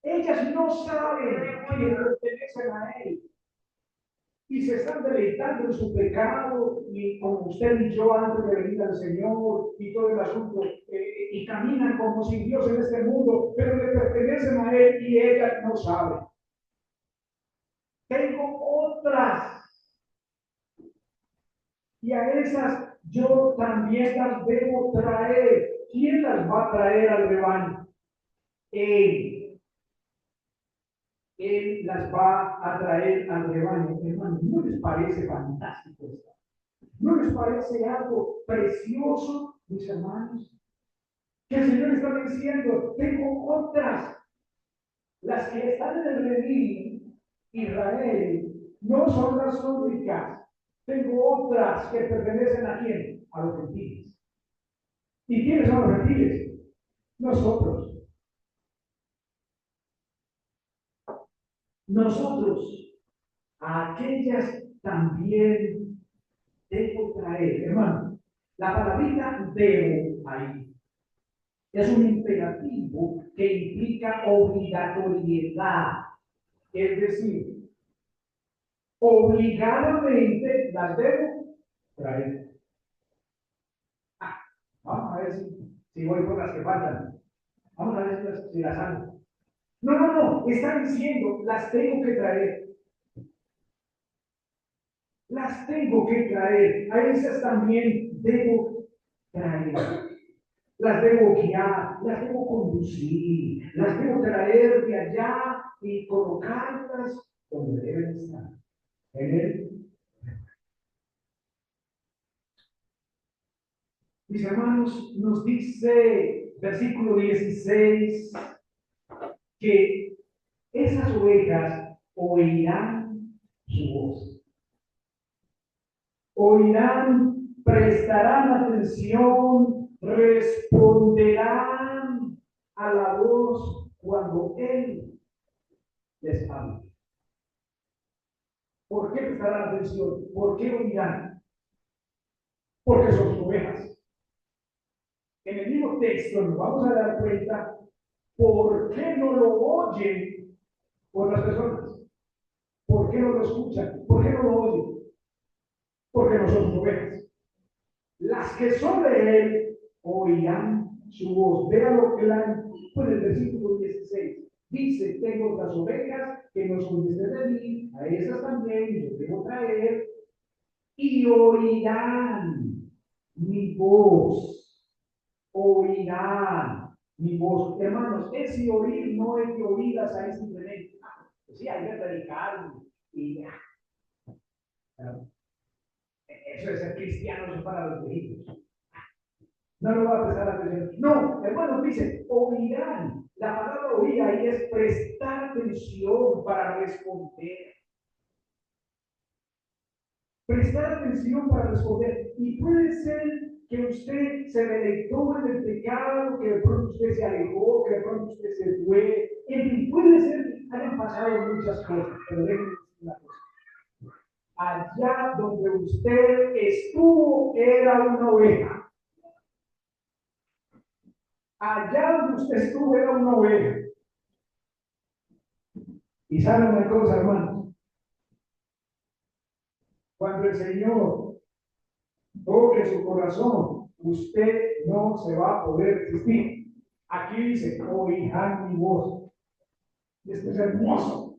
Ellas no saben que le pertenecen a Él. Y se están deleitando en su pecado, y como usted y yo antes de venir al Señor, y todo el asunto, y caminan como sin Dios en este mundo, pero le pertenecen a Él y ellas no saben. Tengo otras, y a esas yo también las debo traer. ¿Quién las va a traer al rebaño? Él. Él las va a traer al rebaño. Hermanos, ¿no les parece fantástico esto? ¿No les parece algo precioso, mis hermanos? Que el Señor está diciendo, tengo otras, las que están en el redil, Israel, no son las únicas. Tengo otras que pertenecen a quién? A los gentiles. ¿Y quiénes son los gentiles? Nosotros. Nosotros, a aquellas también debo traer, hermano. La palabrita debo ahí es un imperativo que implica obligatoriedad. Es decir, obligadamente las debo traer. Vamos a ver si voy por las que faltan. Vamos a ver si las hago. No. Está diciendo, las tengo que traer. Las tengo que traer. A esas también debo traer. Las debo guiar, las debo conducir, las debo traer de allá y colocarlas donde deben estar. En él. Mis hermanos, nos dice versículo 16 que esas ovejas oirán su voz. Oirán, prestarán atención, responderán a la voz cuando Él les hable. ¿Por qué prestarán atención? ¿Por qué oirán? Porque son sus ovejas. En el mismo texto nos vamos a dar cuenta por qué no lo oyen otras personas. ¿Por qué no lo escuchan? ¿Por qué no lo oyen? Porque no son sus ovejas. Las que son de Él oirán su voz. Véanlo claro, pues el versículo 16. Dice, tengo las ovejas que no son de mí, a esas también yo debo traer, y oirán mi voz. Oirán mi voz. Hermanos, ese oír no es de oídas ahí simplemente. Sí, hay que predicar y ya. Eso de ser cristiano es para los viejitos. No lo va a prestar atención. No, hermanos, dice, oirán. La palabra oír ahí es prestar atención para responder. Prestar atención para responder. Y puede ser que usted se deleitó en el pecado, que de pronto usted se alejó, que de pronto usted se fue. En fin, puede ser que hayan pasado muchas cosas, pero déjenme decir una cosa. Allá donde usted estuvo era una oveja. Allá donde usted estuvo era una oveja. Y saben una cosa, hermanos. Cuando el Señor toque su corazón, usted no se va a poder resistir. Aquí dice, oirán mi voz. Esto es hermoso.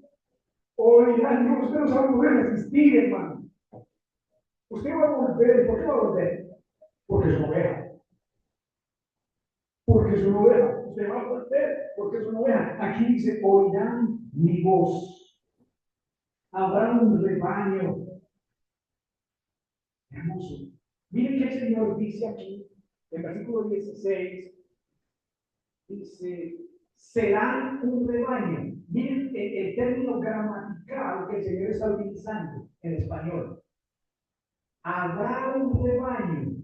Oirán mi voz, usted no se va a poder resistir, hermano. Usted va a volver. ¿Por qué va a volver? Porque es una oveja. Porque es una oveja. Usted va a volver porque es una oveja. Aquí dice, oirán mi voz. Habrá un rebaño. Hermoso. Miren que el Señor dice aquí, en el versículo 16, dice, serán un rebaño. Miren el término gramatical que el Señor está utilizando en español. Habrá un rebaño.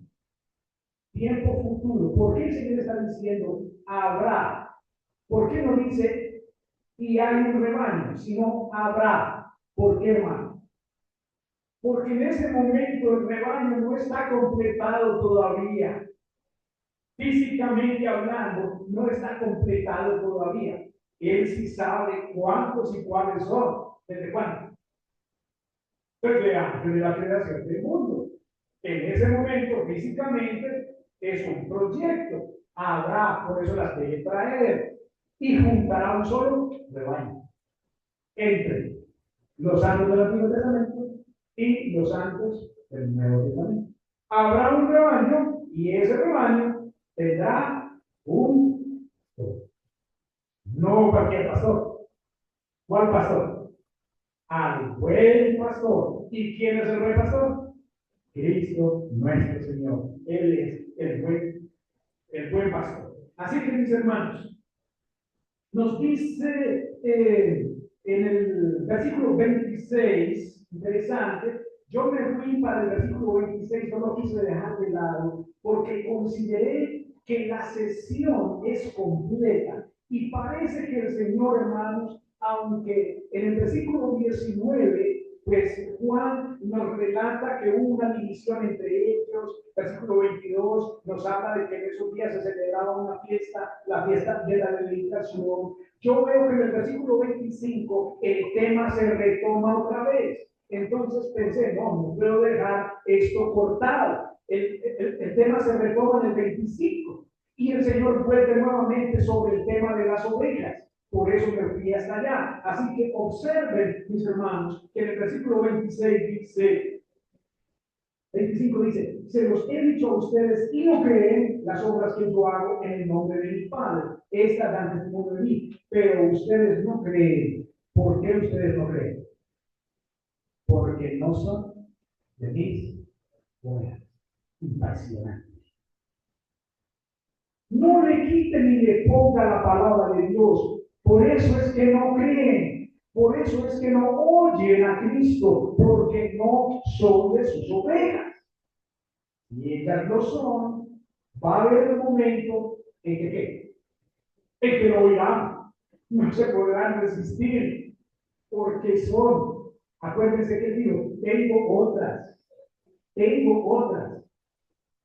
Tiempo futuro. ¿Por qué el Señor está diciendo habrá? ¿Por qué no dice y hay un rebaño? Sino habrá. ¿Por qué, hermano? Porque en ese momento el rebaño no está completado todavía. Físicamente hablando, no está completado todavía. Él sí sabe cuántos y cuáles son. ¿Desde cuándo? Desde antes de la creación del mundo. En ese momento, físicamente, es un proyecto. Habrá, por eso las debe traer. Y juntará un solo rebaño. Entre los santos del Antiguo Testamento y los santos del Nuevo Testamento. Habrá un rebaño y ese rebaño tendrá un pastor. No cualquier pastor. ¿Cuál pastor? Al buen pastor. ¿Y quién es el buen pastor? Cristo nuestro Señor. Él es el buen pastor. Así que mis hermanos, nos dice en el versículo 26, interesante, yo me fui para el versículo 26, no lo quise dejar de lado, porque consideré que la sesión es completa. Y parece que el Señor, hermanos, aunque en el versículo 19, pues Juan nos relata que hubo una división entre ellos, versículo 22 nos habla de que en esos días se celebraba una fiesta, la fiesta de la dedicación. Yo veo que en el versículo 25 el tema se retoma otra vez. Entonces pensé, no puedo dejar esto cortado. El tema se retoma en el 25 y el Señor vuelve nuevamente sobre el tema de las ovejas. Por eso me fui hasta allá. Así que observen, mis hermanos, que en el versículo 26 dice, 25 dice, se los he dicho a ustedes y no creen las obras que yo hago en el nombre de mi Padre. Estas dan testimonio de mí, pero ustedes no creen. ¿Por qué ustedes no creen? Porque no son de mis obras. Impresionante. No le quite ni le ponga la palabra de Dios. Por eso es que no creen. Por eso es que no oyen a Cristo. Porque no son de sus ovejas. Y ellas lo son. Va a haber un momento en que ¿qué? En que lo oirán. No se podrán resistir. Porque son. Acuérdense que digo, tengo otras. Tengo otras.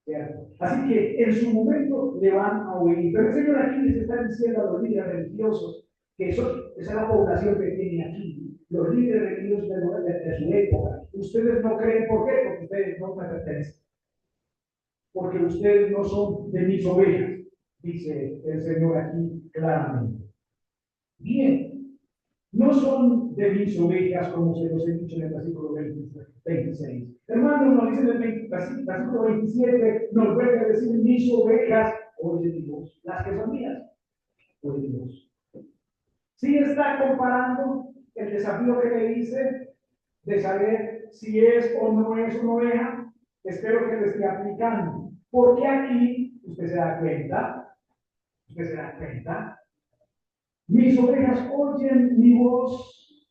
¿Cierto? Así que en su momento le van a oír. Pero el Señor aquí les está diciendo a los líderes religiosos que esa es la población que tiene aquí, los líderes religiosos de su época. Ustedes no creen, ¿por qué? Porque ustedes no me pertenecen. Porque ustedes no son de mis ovejas, dice el Señor aquí claramente. Bien, no son de mis ovejas, como se los he dicho en el versículo 26. Hermanos, nos dice en el versículo 27, nos vuelve a decir mis ovejas, oye Dios, las que son mías, oye Dios. Sí está comparando el desafío que le dice de saber si es o no es una oveja, espero que le esté aplicando. Porque aquí, usted se da cuenta, mis ovejas oyen mi voz,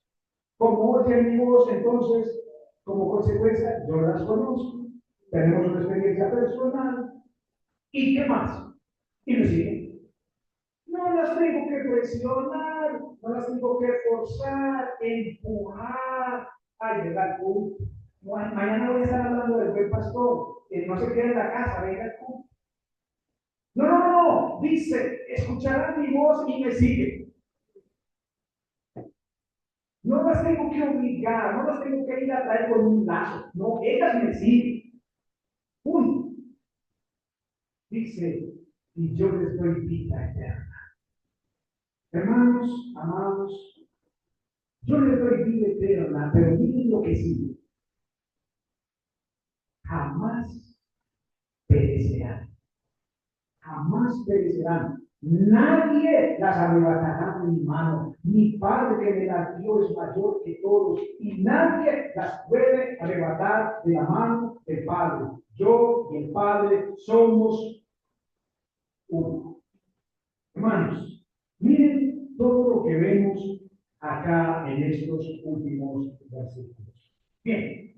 como oyen mi voz, entonces, como consecuencia, yo las conozco, tenemos una experiencia personal, ¿y qué más? Y me siguen. No las tengo que presionar, no las tengo que forzar, empujar. Ay, ¿verdad? Mañana voy a estar hablando del buen pastor, que no se quede en la casa, venga tú. No, no, no, dice, escucharán mi voz y me siguen. No las tengo que obligar, no las tengo que ir a traer con un lazo. No, ellas me siguen. Dice, y yo les doy vida eterna. Hermanos, amados, yo les doy vida eterna, pero miren lo que sigue. Jamás perecerán. Jamás perecerán. Nadie las arrebatará de mi mano. Mi Padre que me las dio es mayor que todos y nadie las puede arrebatar de la mano del Padre. Yo y el Padre somos uno. Hermanos, miren todo lo que vemos acá en estos últimos versículos. Bien,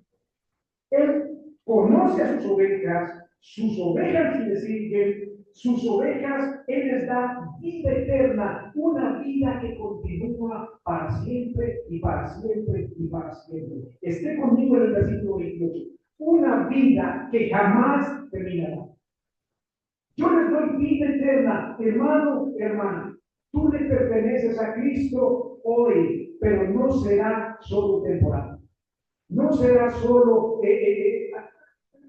Él conoce a sus ovejas le siguen, sus ovejas, Él les da vida eterna, una vida que continúa para siempre y para siempre y para siempre. Esté conmigo en el versículo 28. Una vida que jamás terminará. Yo les doy vida eterna, hermano, hermana. Tú le perteneces a Cristo hoy, pero no será solo temporal. No será solo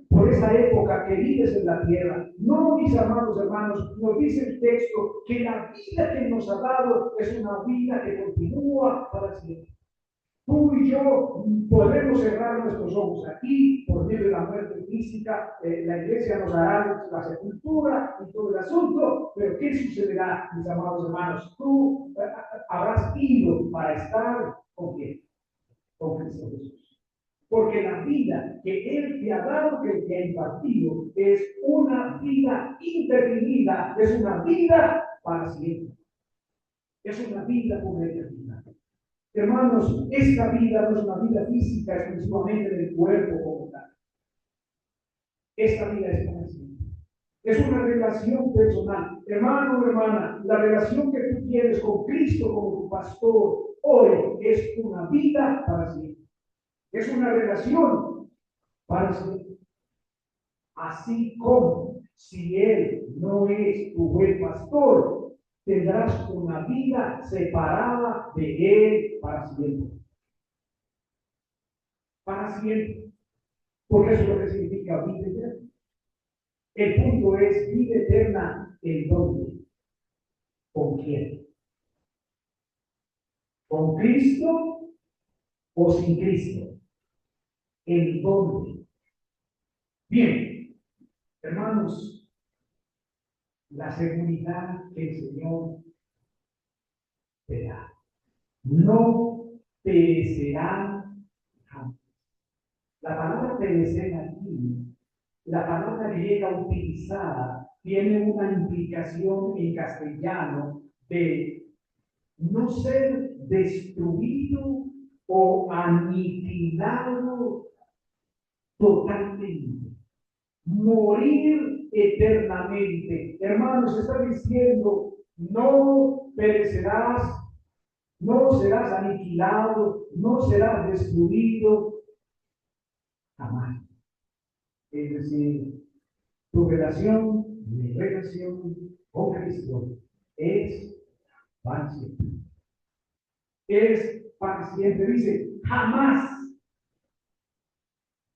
por esa época que vives en la tierra. No, mis amados hermanos, nos dice el texto que la vida que nos ha dado es una vida que continúa para siempre. Tú y yo podemos cerrar nuestros ojos aquí por medio de la muerte física. La iglesia nos dará la sepultura y todo el asunto. Pero ¿qué sucederá, mis amados hermanos? Tú habrás ido para estar con quién? Con Cristo Jesús. Porque la vida que Él te ha dado, que te ha impartido, es una vida indefinida, es una vida para siempre. Es una vida por la eternidad. Hermanos, esta vida no es una vida física exclusivamente del cuerpo como tal. Esta vida es para siempre. Es una relación personal. Hermano, hermana, la relación que tú tienes con Cristo como tu pastor hoy es una vida para siempre. Es una relación para siempre. Así como si Él no es tu buen pastor, tendrás una vida separada de Él para siempre. Para siempre. Porque eso es lo que significa vida eterna. El punto es vida eterna en dónde, con quién, con Cristo o sin Cristo, en dónde. Bien, hermanos, la seguridad que el Señor te da no perecerán jamás. La palabra perecer aquí, la palabra griega utilizada, tiene una implicación en castellano de no ser destruido o aniquilado totalmente, morir eternamente. Hermanos, está diciendo, no perecerás, no serás aniquilado, no serás destruido jamás. Es decir, tu relación, mi relación con Cristo es para siempre. Es para siempre. Dice, jamás,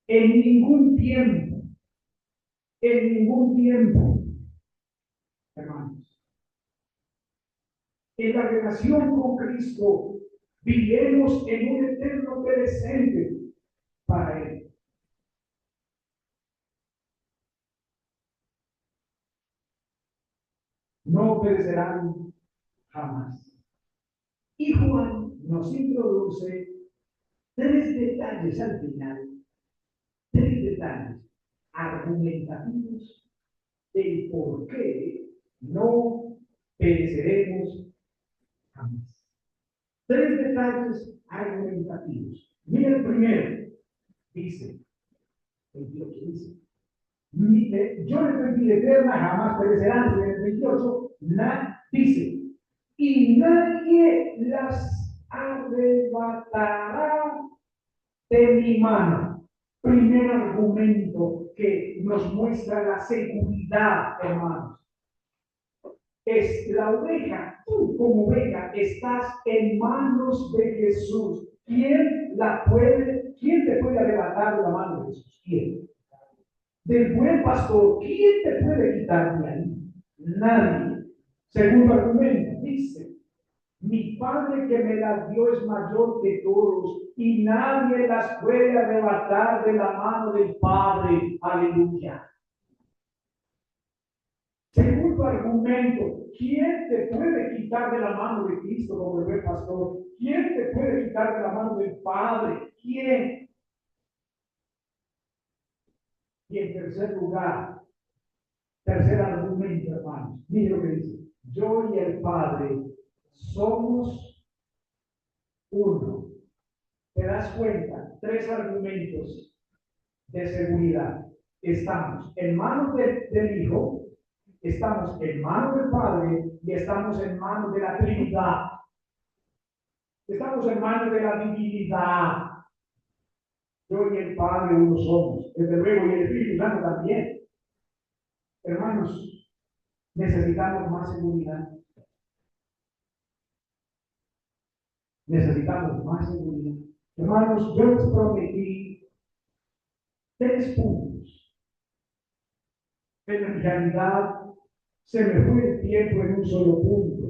en ningún tiempo, hermanos. En la relación con Cristo, vivimos en un eterno presente para Él. No perecerán jamás. Y Juan nos introduce tres detalles al final, tres detalles argumentativos del por qué no pereceremos jamás. Tres detalles argumentativos. Mira el primero, dice, 28 dice, yo les doy vida eterna, jamás perecerán. En el 28 dice, y nadie las arrebatará de mi mano. Primer argumento que nos muestra la seguridad, hermanos. Es la oveja, tú como oveja estás en manos de Jesús. ¿Quién te puede arrebatar de la mano de Jesús? ¿Quién? del buen pastor, ¿quién te puede quitar de ahí? Nadie. Segundo argumento, dice, mi Padre que me las dio es mayor que todos y nadie las puede arrebatar de la mano del Padre. Aleluya. Segundo argumento, ¿quién te puede quitar de la mano de Cristo como el buen pastor? ¿Quién te puede quitar de la mano del Padre? ¿Quién? Y en tercer lugar, tercer argumento, hermanos, mire lo que dice, yo y el Padre somos uno. ¿Te das cuenta? Tres argumentos de seguridad. Estamos en manos del Hijo, estamos en manos del Padre y estamos en manos de la Trinidad. Estamos en manos de la divinidad. Yo y el Padre uno somos. Desde luego, y el Espíritu Santo también. Hermanos, necesitamos más seguridad. Necesitamos más seguridad. Hermanos, yo les prometí 3 puntos. Pero en realidad se me fue el tiempo en un solo punto.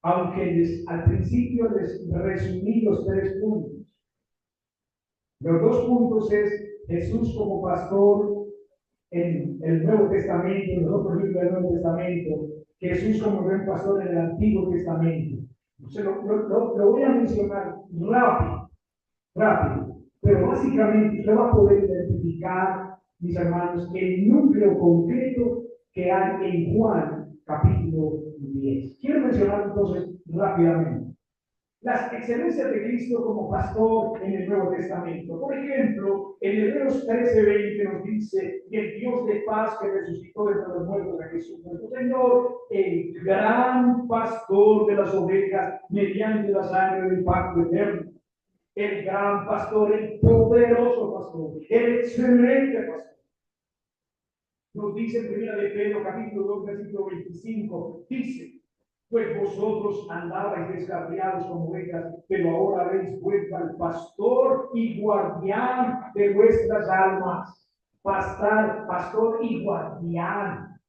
Aunque al principio les resumí los 3 puntos. Los 2 puntos es Jesús como pastor en el Nuevo Testamento, en los otros libros del Nuevo Testamento, Jesús como buen pastor en el Antiguo Testamento. Lo voy a mencionar rápido, pero básicamente usted va a poder identificar, mis hermanos, el núcleo concreto que hay en Juan capítulo 10. Quiero mencionar entonces rápidamente las excelencias de Cristo como pastor en el Nuevo Testamento. Por ejemplo, en Hebreos 13:20 nos dice que el Dios de paz que resucitó de los muertos a Jesús nuestro Señor, el gran pastor de las ovejas mediante la sangre del pacto eterno. El gran pastor, el poderoso pastor, el excelente pastor. Nos dice en 1 de Pedro capítulo 2 versículo 25, dice, pues vosotros andabais descarriados como ovejas, pero ahora habéis vuelto al pastor y guardián de vuestras almas. Pastor y guardián.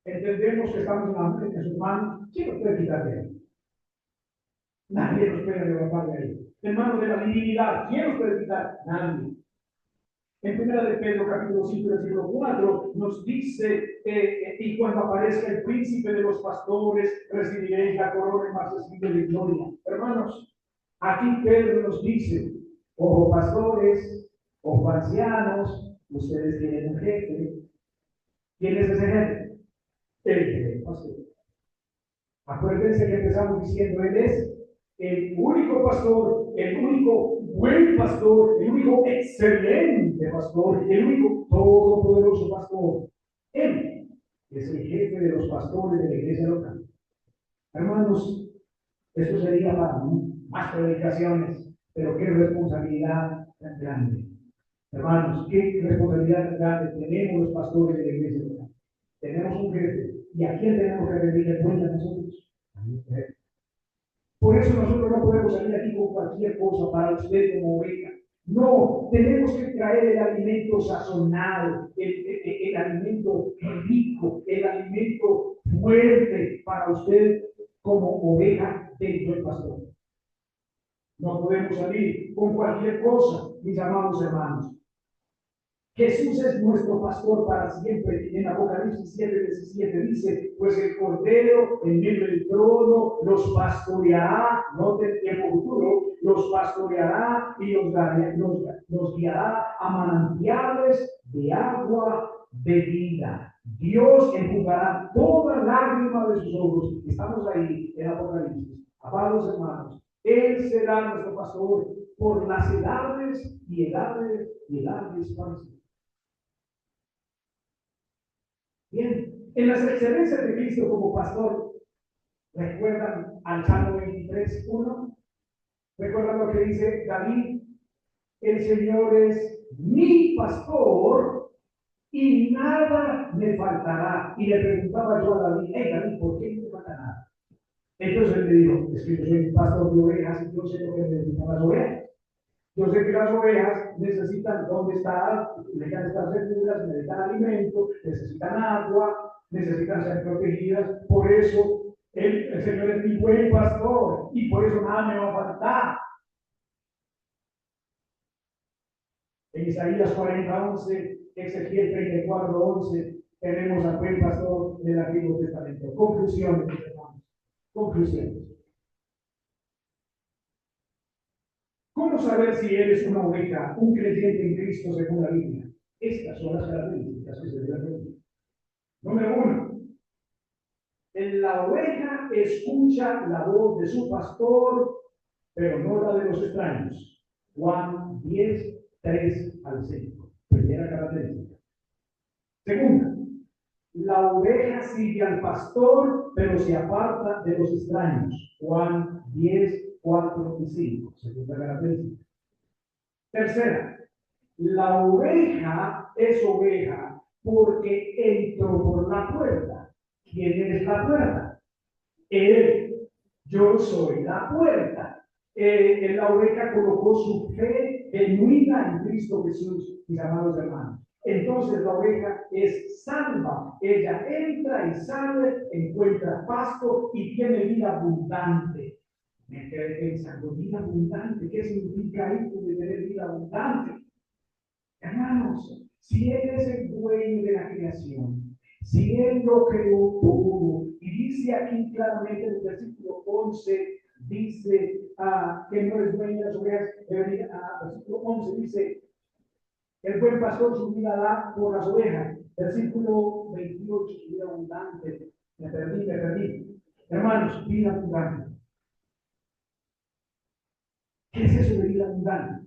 Entendemos que estamos en sus manos. ¿Quién nos puede quitar de ahí? Nadie nos puede levantar de ahí. En manos de la divinidad. ¿Quién nos puede quitar? Nadie. En 1 de Pedro, capítulo 5, versículo 4, nos dice, y cuando aparezca el príncipe de los pastores, recibiréis la corona más excelente de gloria. Hermanos, aquí Pedro nos dice, ojo pastores, ojo ancianos, ustedes tienen un jefe. ¿Quién es ese jefe? El jefe pastor. Acuérdense que empezamos diciendo, él es el único pastor, el único buen pastor, el único excelente pastor, el único todopoderoso pastor. Él es el jefe de los pastores de la iglesia local. Hermanos, esto sería para más predicaciones, pero qué responsabilidad tan grande. Hermanos, qué responsabilidad tan grande tenemos los pastores de la iglesia local. Tenemos un jefe, ¿y a quién tenemos que rendirle cuenta nosotros? Por eso nosotros no podemos salir aquí con cualquier cosa para usted como oveja. No, tenemos que traer el alimento sazonado, el alimento rico, el alimento fuerte para usted como oveja del buen pastor. No podemos salir con cualquier cosa, mis amados hermanos. Jesús es nuestro pastor para siempre. En Apocalipsis 7:17 dice, pues el Cordero en medio del trono los pastoreará, no del tiempo futuro, los pastoreará y los guiará a manantiales de agua de vida. Dios enjugará toda lágrima de sus ojos. Estamos ahí en Apocalipsis. Amados hermanos, Él será nuestro pastor por las edades y edades y edades para siempre. Bien, en las excelencias de Cristo como pastor, ¿recuerdan al Salmo 23:1? ¿Recuerdan lo que dice David? El Señor es mi pastor y nada me faltará. Y le preguntaba yo a David, David, ¿por qué no te falta nada? Entonces él me dijo, es que yo soy un pastor de ovejas y yo sé lo que necesitan las ovejas. Yo sé que las ovejas necesitan dónde estar, necesitan estar seguras, necesitan alimento, necesitan agua, necesitan ser protegidas. Por eso el Señor es mi buen pastor y por eso nada me va a faltar. En Isaías 40:11, Ezequiel 34:11, tenemos al buen pastor del Antiguo Testamento. Conclusiones, hermanos. Conclusiones. ¿Cómo saber si eres una oveja, un creyente en Cristo según la Biblia? Estas son las características que se deben tener. Número uno, la oveja escucha la voz de su pastor, pero no la de los extraños. Juan 10:3-5. Primera característica. Segunda, la oveja sigue al pastor, pero se aparta de los extraños. Juan 10:4-5. Segunda característica. Tercera, la oveja es oveja porque entró por la puerta. ¿Quién es la puerta? Él. Yo soy la puerta. La oveja colocó su fe genuina en Cristo Jesús, mis amados hermanos. Entonces la oveja es salva. Ella entra y sale, encuentra pasto y tiene vida abundante. Me quedé pensando, vida abundante, ¿qué significa esto de tener vida abundante? Hermanos, si Él es el dueño de la creación, si Él lo creó todo, y dice aquí claramente en el versículo 11, dice que no es dueño de las ovejas, versículo 11 dice, el buen pastor su vida da por las ovejas. Versículo 28, vida abundante. Me perdí. Hermanos, vida abundante. ¿Qué es eso de vida abundante?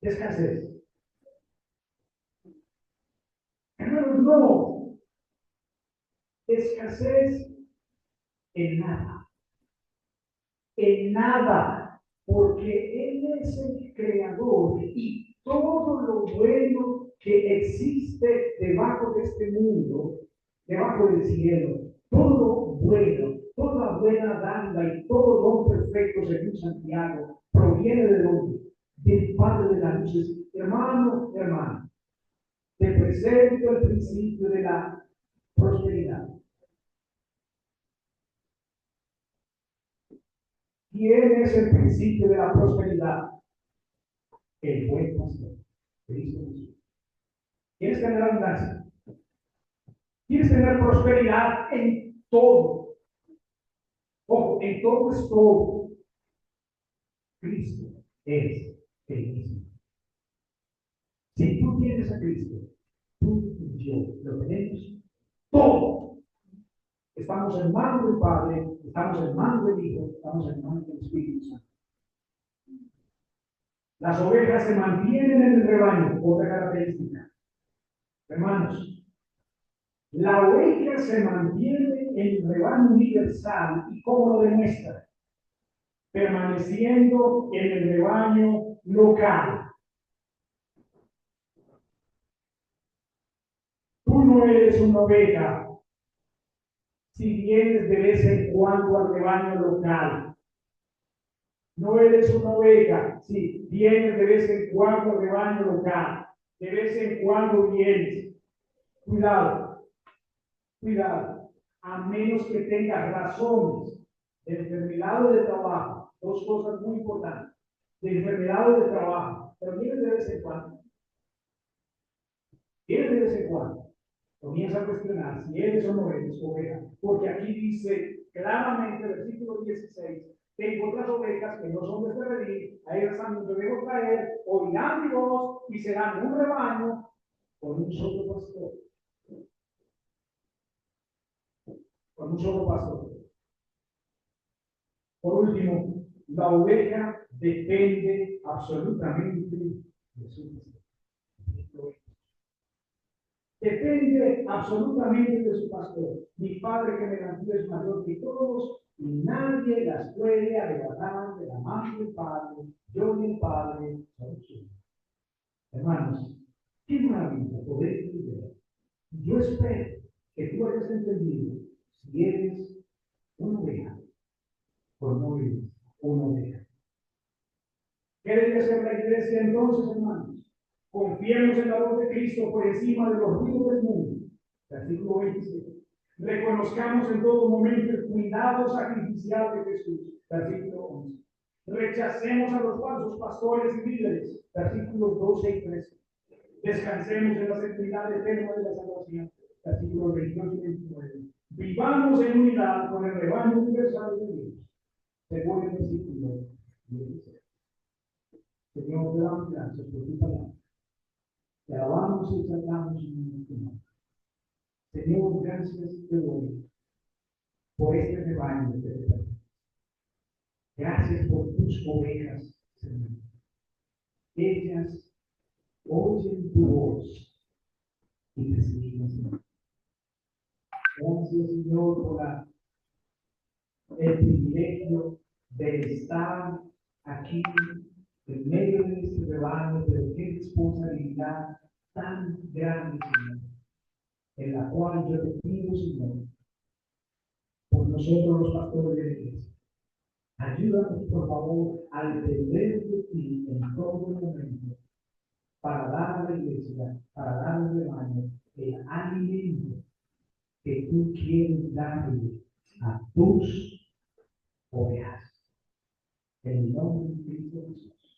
Escasez. Hermanos, no. Escasez en nada. En nada. Porque Él es el creador y todo lo bueno que existe debajo de este mundo, debajo del cielo, todo bueno, toda buena dádiva y todo don perfecto, según Santiago, proviene de dónde? Del Padre de las luces. Hermano, te presento el principio de la prosperidad. ¿Quién es el principio de la prosperidad? El buen pastor, Cristo Jesús. ¿Quieres tener abundancia? ¿Quieres tener prosperidad en todo? Ojo, en todo es todo. Cristo es el mismo. Si tú tienes a Cristo, tú y yo lo tenemos todo. Estamos en manos del Padre, estamos en manos del Hijo, estamos en manos del Espíritu Santo. Las ovejas se mantienen en el rebaño, otra característica. Hermanos, la oveja se mantiene en el rebaño universal. ¿Y cómo lo demuestra? Permaneciendo en el rebaño local. Tú no eres una oveja si vienes de vez en cuando al rebaño local. No eres una oveja si vienes de vez en cuando al rebaño local. De vez en cuando vienes. Cuidado, cuidado. A menos que tengas razones de enfermedad o de trabajo. Dos cosas muy importantes. De enfermedad o de trabajo. Pero vienes de vez en cuando. Vienes de vez en cuando. Comienza a cuestionar si eres o no eres oveja. Porque aquí dice claramente, versículo 16, tengo otras ovejas que no son de este redil, a ellas también debemos traer, oirán mi voz y serán un rebaño con un solo pastor. Con un solo pastor. Por último, la oveja depende absolutamente de su pastor. Depende absolutamente de su pastor. Mi Padre que me nació es mayor que todos y nadie las puede arrebatar de la mano del Padre. Yo y el Padre somos uno. Hermanos, qué maravilla poder entender. Yo espero que tú hayas entendido si eres una oveja o no eres una oveja. ¿Qué debe hacer la iglesia entonces, hermanos? Confiemos en la voz de Cristo por encima de los ruidos del mundo. Versículo 27. Reconozcamos en todo momento el cuidado sacrificial de Jesús. Versículo 11. Rechacemos a los falsos pastores y líderes. Versículos 12 y 13. Descansemos en la seguridad eterna de la salvación. Versículos 28 y 29. Vivamos en unidad con el rebaño universal de Dios. Según el versículo 16. Señor, te damos gracias por tu palabra. Te alabamos y exaltamos en tu nombre. Señor, gracias te doy por este rebaño que te pertenece. Gracias por tus ovejas, Señor. Ellas oyen tu voz y te siguen, Señor. Gracias, Señor, por el privilegio de estar aquí en medio de este rebaño, pero qué responsabilidad tan grande, Señor, en la cual yo te pido, Señor, por nosotros los pastores de la iglesia. Ayúdanos, por favor, a depender de ti en todo momento para dar a la iglesia, para dar al rebaño el alimento que tú quieres darle a tus ovejas. En el nombre de Cristo Jesús.